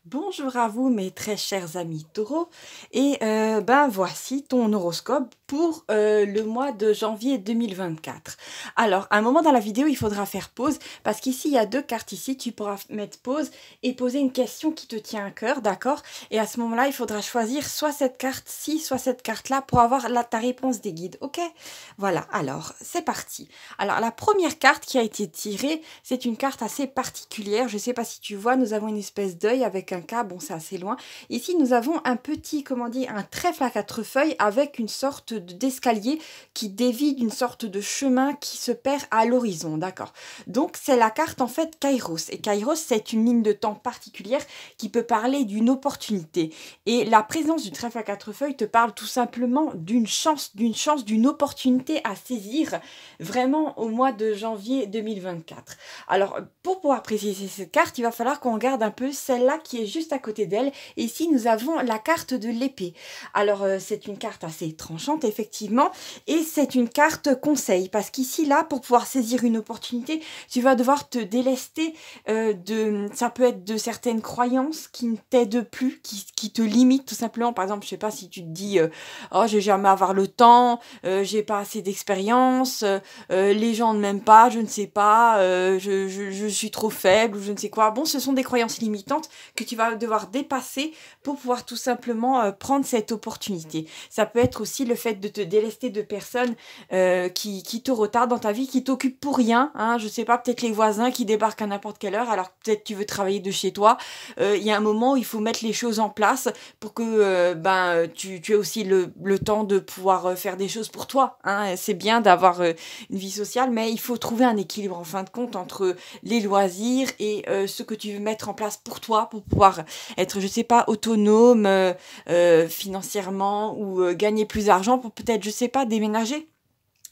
Bonjour à vous mes très chers amis taureaux et voici ton horoscope pour le mois de janvier 2024. Alors à un moment dans la vidéo il faudra faire pause parce qu'ici il y a deux cartes ici, tu pourras mettre pause et poser une question qui te tient à cœur, d'accord? Et à ce moment-là il faudra choisir soit cette carte-ci, soit cette carte-là pour avoir ta réponse des guides, ok? Voilà, alors c'est parti. Alors la première carte qui a été tirée, c'est une carte assez particulière, je ne sais pas si tu vois, nous avons une espèce d'œil avec un cas, bon c'est assez loin. Ici nous avons un petit, comment dire, un trèfle à quatre feuilles avec une sorte d'escalier qui dévie d'une sorte de chemin qui se perd à l'horizon, d'accord. Donc c'est la carte en fait Kairos, et Kairos c'est une ligne de temps particulière qui peut parler d'une opportunité. Et la présence du trèfle à quatre feuilles te parle tout simplement d'une chance, d'une opportunité à saisir vraiment au mois de janvier 2024. Alors pour pouvoir préciser cette carte, il va falloir qu'on regarde un peu celle-là qui est juste à côté d'elle. Et ici, nous avons la carte de l'épée. Alors, c'est une carte assez tranchante, effectivement. Et c'est une carte conseil. Parce qu'ici, là, pour pouvoir saisir une opportunité, tu vas devoir te délester ça peut être de certaines croyances qui ne t'aident plus, qui te limitent tout simplement. Par exemple, je sais pas si tu te dis oh, je vais jamais avoir le temps, j'ai pas assez d'expérience, les gens ne m'aiment pas, je ne sais pas, je suis trop faible ou je ne sais quoi. Bon, ce sont des croyances limitantes que tu vas devoir dépasser pour pouvoir tout simplement prendre cette opportunité. Ça peut être aussi le fait de te délester de personnes qui te retardent dans ta vie, qui t'occupent pour rien. Hein, je sais pas, peut-être les voisins qui débarquent à n'importe quelle heure, alors peut-être tu veux travailler de chez toi. Il y a un moment où il faut mettre les choses en place pour que tu aies aussi le temps de pouvoir faire des choses pour toi. Hein. C'est bien d'avoir une vie sociale, mais il faut trouver un équilibre en fin de compte entre les loisirs et ce que tu veux mettre en place pour toi, pour pouvoir être, je sais pas, autonome financièrement ou gagner plus d'argent pour peut-être, je sais pas, déménager.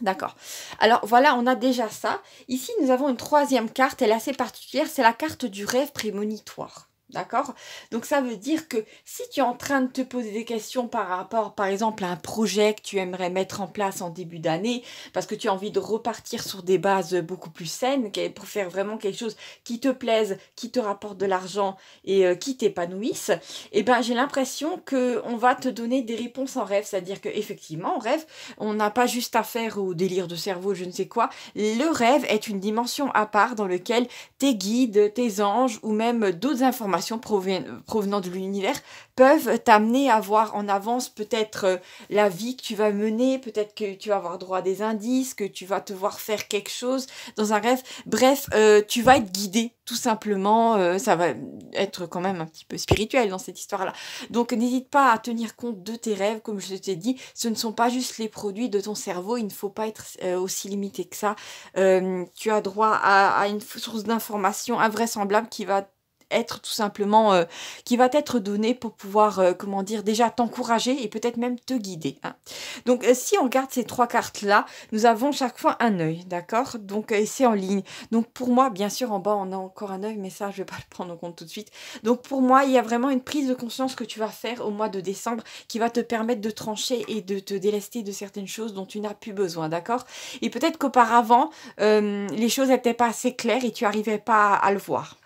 D'accord. Alors voilà, on a déjà ça. Ici, nous avons une troisième carte, elle est assez particulière, c'est la carte du rêve prémonitoire. D'accord? Donc ça veut dire que si tu es en train de te poser des questions par rapport, par exemple, à un projet que tu aimerais mettre en place en début d'année, parce que tu as envie de repartir sur des bases beaucoup plus saines, pour faire vraiment quelque chose qui te plaise, qui te rapporte de l'argent et qui t'épanouisse, eh ben j'ai l'impression qu'on va te donner des réponses en rêve. C'est-à-dire qu'effectivement, en rêve, on n'a pas juste affaire au délire de cerveau, je ne sais quoi. Le rêve est une dimension à part dans laquelle tes guides, tes anges ou même d'autres informations provenant de l'univers peuvent t'amener à voir en avance peut-être la vie que tu vas mener, peut-être que tu vas avoir droit à des indices, que tu vas te voir faire quelque chose dans un rêve. Bref, tu vas être guidé tout simplement. Ça va être quand même un petit peu spirituel dans cette histoire-là. Donc n'hésite pas à tenir compte de tes rêves, comme je t'ai dit, ce ne sont pas juste les produits de ton cerveau, il ne faut pas être aussi limité que ça. Tu as droit à une source d'information invraisemblable qui va être tout simplement qui va t'être donné pour pouvoir comment dire, déjà t'encourager et peut-être même te guider, hein. Donc si on regarde ces trois cartes là, nous avons chaque fois un œil, d'accord? Donc c'est en ligne. Donc pour moi, bien sûr en bas on a encore un œil, mais ça je vais pas le prendre en compte tout de suite. Donc pour moi il y a vraiment une prise de conscience que tu vas faire au mois de décembre qui va te permettre de trancher et de te délester de certaines choses dont tu n'as plus besoin, d'accord? Et peut-être qu'auparavant les choses n'étaient pas assez claires et tu arrivais pas à le voir.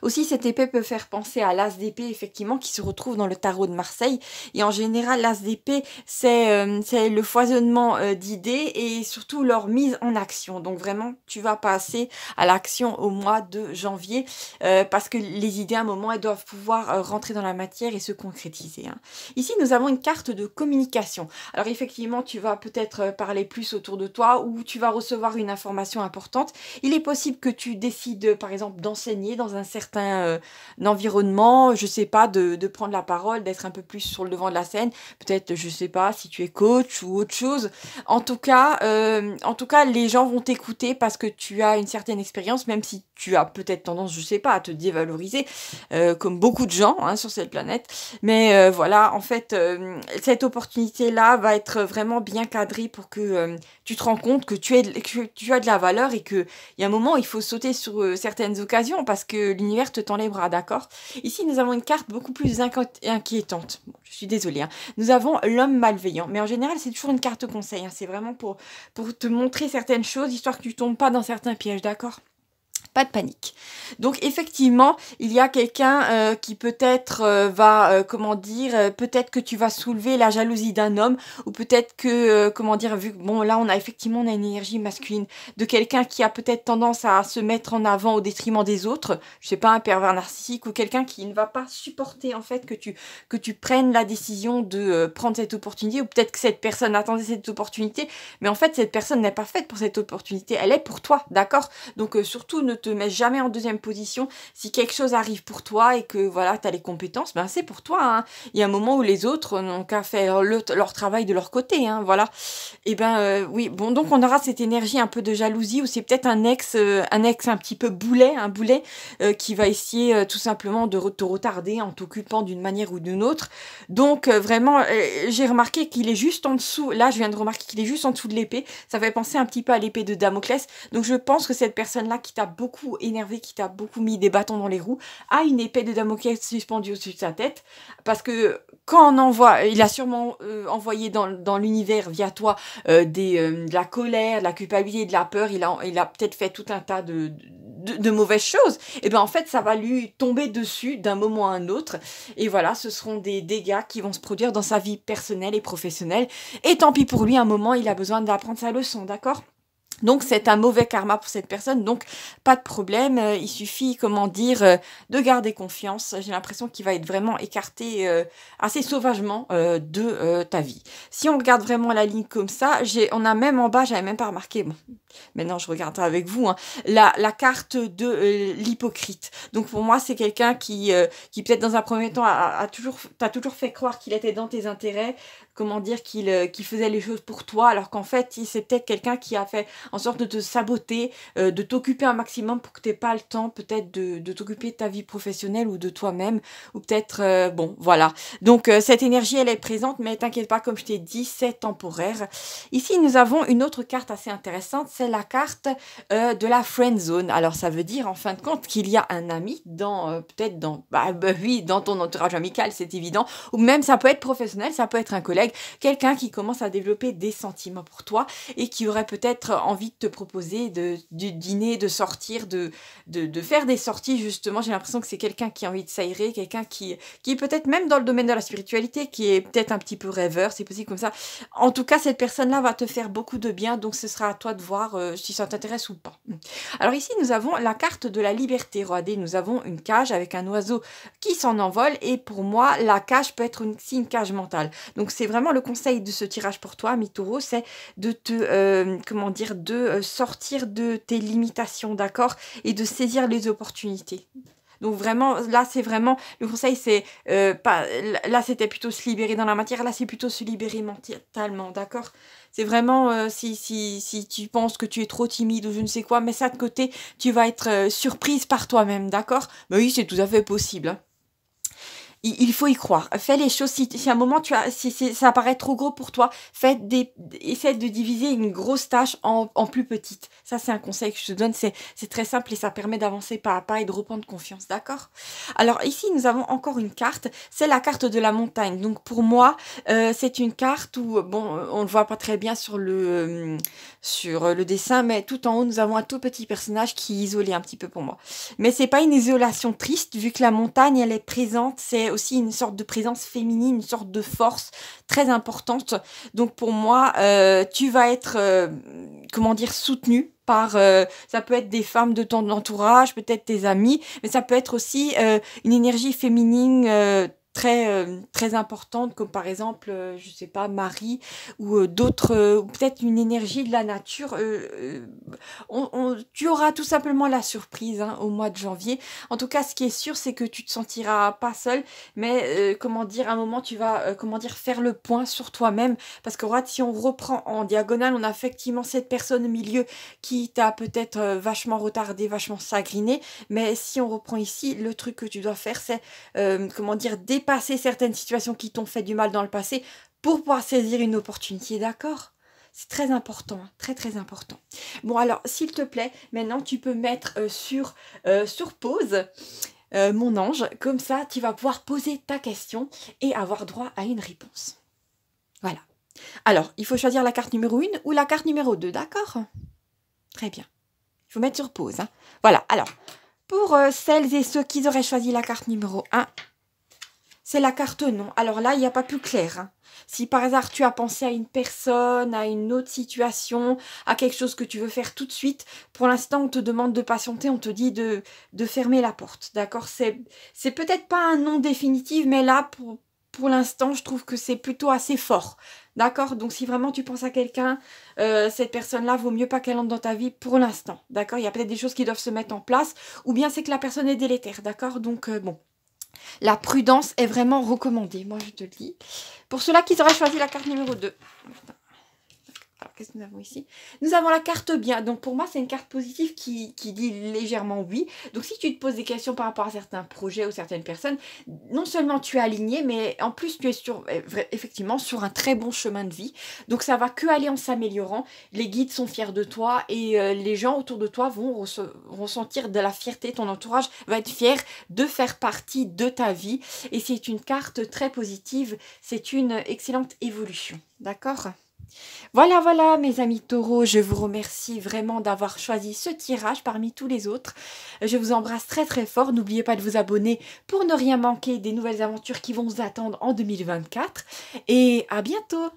Aussi, cette épée peut faire penser à l'as d'épée, effectivement, qui se retrouve dans le tarot de Marseille. Et en général, l'as d'épée, c'est le foisonnement d'idées et surtout leur mise en action. Donc vraiment, tu vas passer à l'action au mois de janvier parce que les idées, à un moment, elles doivent pouvoir rentrer dans la matière et se concrétiser, hein. Ici, nous avons une carte de communication. Alors effectivement, tu vas peut-être parler plus autour de toi ou tu vas recevoir une information importante. Il est possible que tu décides, par exemple, d'enseigner dans un certain environnement, je sais pas, de prendre la parole, d'être un peu plus sur le devant de la scène. Peut-être, je sais pas, si tu es coach ou autre chose. En tout cas, les gens vont t'écouter parce que tu as une certaine expérience, même si tu as peut-être tendance, je sais pas, à te dévaloriser, comme beaucoup de gens hein, sur cette planète. Mais voilà, en fait, cette opportunité-là va être vraiment bien cadrée pour que tu te rends compte que tu as de la valeur et qu'il y a un moment où il faut sauter sur certaines occasions parce que l'univers te tend les bras, d'accord? Ici, nous avons une carte beaucoup plus inquiétante. Bon, je suis désolée, hein. Nous avons l'homme malveillant. Mais en général, c'est toujours une carte conseil, hein. C'est vraiment pour te montrer certaines choses, histoire que tu tombes pas dans certains pièges, d'accord? Pas de panique. Donc effectivement, il y a quelqu'un qui peut-être va, comment dire, peut-être que tu vas soulever la jalousie d'un homme, ou peut-être que, comment dire, vu que, bon, là, on a une énergie masculine, de quelqu'un qui a peut-être tendance à se mettre en avant au détriment des autres, je sais pas, un pervers narcissique, ou quelqu'un qui ne va pas supporter, en fait, que tu prennes la décision de prendre cette opportunité, ou peut-être que cette personne attendait cette opportunité, mais en fait, cette personne n'est pas faite pour cette opportunité, elle est pour toi, d'accord? Donc surtout, ne te mets jamais en deuxième position. Si quelque chose arrive pour toi et que voilà, tu as les compétences, ben c'est pour toi. Hein. Il y a un moment où les autres n'ont qu'à faire leur travail de leur côté. Hein, voilà. Et ben oui, bon, donc on aura cette énergie un peu de jalousie, ou c'est peut-être un ex un petit peu boulet, un boulet qui va essayer tout simplement de te retarder en t'occupant d'une manière ou d'une autre. Donc vraiment, j'ai remarqué qu'il est juste en dessous. Là, je viens de remarquer qu'il est juste en dessous de l'épée. Ça fait penser un petit peu à l'épée de Damoclès. Donc je pense que cette personne-là qui t'a beaucoup énervé, qui t'a beaucoup mis des bâtons dans les roues, a une épée de Damoclès suspendue au-dessus de sa tête. Parce que quand on envoie, il a sûrement envoyé dans l'univers via toi de la colère, de la culpabilité, de la peur. Il a peut-être fait tout un tas de mauvaises choses. Et bien en fait, ça va lui tomber dessus d'un moment à un autre. Et voilà, ce seront des dégâts qui vont se produire dans sa vie personnelle et professionnelle. Et tant pis pour lui, à un moment, il a besoin d'apprendre sa leçon, d'accord ? Donc c'est un mauvais karma pour cette personne, donc pas de problème, il suffit, comment dire, de garder confiance. J'ai l'impression qu'il va être vraiment écarté assez sauvagement de ta vie. Si on regarde vraiment la ligne comme ça, on a même en bas, j'avais même pas remarqué, bon, maintenant je regarde avec vous, hein, la carte de l'hypocrite. Donc pour moi c'est quelqu'un qui peut-être dans un premier temps t'a toujours fait croire qu'il était dans tes intérêts, comment dire, qu'il faisait les choses pour toi, alors qu'en fait c'est peut-être quelqu'un qui a fait en sorte de te saboter, de t'occuper un maximum pour que tu n'aies pas le temps peut-être de t'occuper de ta vie professionnelle ou de toi-même, ou peut-être, bon, voilà. Donc cette énergie, elle est présente, mais t'inquiète pas, comme je t'ai dit, c'est temporaire. Ici, nous avons une autre carte assez intéressante, c'est la carte de la friend zone. Alors ça veut dire en fin de compte qu'il y a un ami peut-être oui, dans ton entourage amical, c'est évident, ou même ça peut être professionnel, ça peut être un collègue, quelqu'un qui commence à développer des sentiments pour toi et qui aurait peut-être envie de te proposer de dîner, de sortir, de faire des sorties, justement. J'ai l'impression que c'est quelqu'un qui a envie de s'aérer, quelqu'un qui est peut-être même dans le domaine de la spiritualité, qui est peut-être un petit peu rêveur, c'est possible comme ça. En tout cas, cette personne-là va te faire beaucoup de bien, donc ce sera à toi de voir si ça t'intéresse ou pas. Alors ici, nous avons la carte de la liberté. Regardez, nous avons une cage avec un oiseau qui s'en envole, et pour moi, la cage peut être aussi une cage mentale. Donc c'est vraiment le conseil de ce tirage pour toi, mi-taureau, c'est de te, comment dire, de sortir de tes limitations, d'accord, et de saisir les opportunités. Donc vraiment, là c'est vraiment, le conseil c'est, pas, là c'était plutôt se libérer dans la matière, là c'est plutôt se libérer mentalement, d'accord. C'est vraiment, si tu penses que tu es trop timide ou je ne sais quoi, mets ça de côté, tu vas être surprise par toi-même, d'accord. Mais oui, c'est tout à fait possible, hein. Il faut y croire. Fais les choses. Si à un moment si ça paraît trop gros pour toi, essaie de diviser une grosse tâche en plus petites. Ça, c'est un conseil que je te donne. C'est très simple et ça permet d'avancer pas à pas et de reprendre confiance. D'accord? Alors ici, nous avons encore une carte. C'est la carte de la montagne. Donc pour moi, c'est une carte où, bon, on le voit pas très bien sur le dessin, mais tout en haut, nous avons un tout petit personnage qui est isolé un petit peu pour moi. Mais c'est pas une isolation triste, vu que la montagne, elle est présente. C'est aussi une sorte de présence féminine, une sorte de force très importante. Donc pour moi, tu vas être, comment dire, soutenue par, ça peut être des femmes de ton entourage, peut-être tes amis, mais ça peut être aussi une énergie féminine très importante, comme par exemple, je sais pas, Marie, ou d'autres, ou peut-être une énergie de la nature. Tu auras tout simplement la surprise, hein, au mois de janvier. En tout cas, ce qui est sûr, c'est que tu te sentiras pas seule, mais comment dire, à un moment, tu vas comment dire, faire le point sur toi-même, parce que regarde, si on reprend en diagonale, on a effectivement cette personne au milieu qui t'a peut-être vachement retardé, vachement sagriné, mais si on reprend ici, le truc que tu dois faire, c'est comment dire, dépasser certaines situations qui t'ont fait du mal dans le passé pour pouvoir saisir une opportunité, d'accord? C'est très important, hein, très très important. Bon alors, s'il te plaît, maintenant tu peux mettre sur pause, mon ange, comme ça tu vas pouvoir poser ta question et avoir droit à une réponse. Voilà. Alors, il faut choisir la carte numéro 1 ou la carte numéro 2, d'accord? Très bien. Il faut mettre sur pause. Hein. Voilà, alors, pour celles et ceux qui auraient choisi la carte numéro 1, c'est la carte non. Alors là, il n'y a pas plus clair. Hein. Si par hasard tu as pensé à une personne, à une autre situation, à quelque chose que tu veux faire tout de suite, pour l'instant on te demande de patienter, on te dit de fermer la porte. D'accord? C'est peut-être pas un non définitif, mais là pour l'instant je trouve que c'est plutôt assez fort. D'accord? Donc si vraiment tu penses à quelqu'un, cette personne-là vaut mieux pas qu'elle entre dans ta vie pour l'instant. D'accord? Il y a peut-être des choses qui doivent se mettre en place, ou bien c'est que la personne est délétère. D'accord? Donc bon. La prudence est vraiment recommandée, moi je te le dis. Pour ceux-là qui auraient choisi la carte numéro 2. Alors, qu'est-ce que nous avons ici? Nous avons la carte bien. Donc, pour moi, c'est une carte positive qui dit légèrement oui. Donc, si tu te poses des questions par rapport à certains projets ou certaines personnes, non seulement tu es aligné, mais en plus, tu es effectivement sur un très bon chemin de vie. Donc, ça va que aller en s'améliorant. Les guides sont fiers de toi et les gens autour de toi vont ressentir de la fierté. Ton entourage va être fier de faire partie de ta vie. Et c'est une carte très positive. C'est une excellente évolution. D'accord ? Voilà, voilà mes amis taureaux, je vous remercie vraiment d'avoir choisi ce tirage parmi tous les autres. Je vous embrasse très très fort, n'oubliez pas de vous abonner pour ne rien manquer des nouvelles aventures qui vont vous attendre en 2024. Et à bientôt!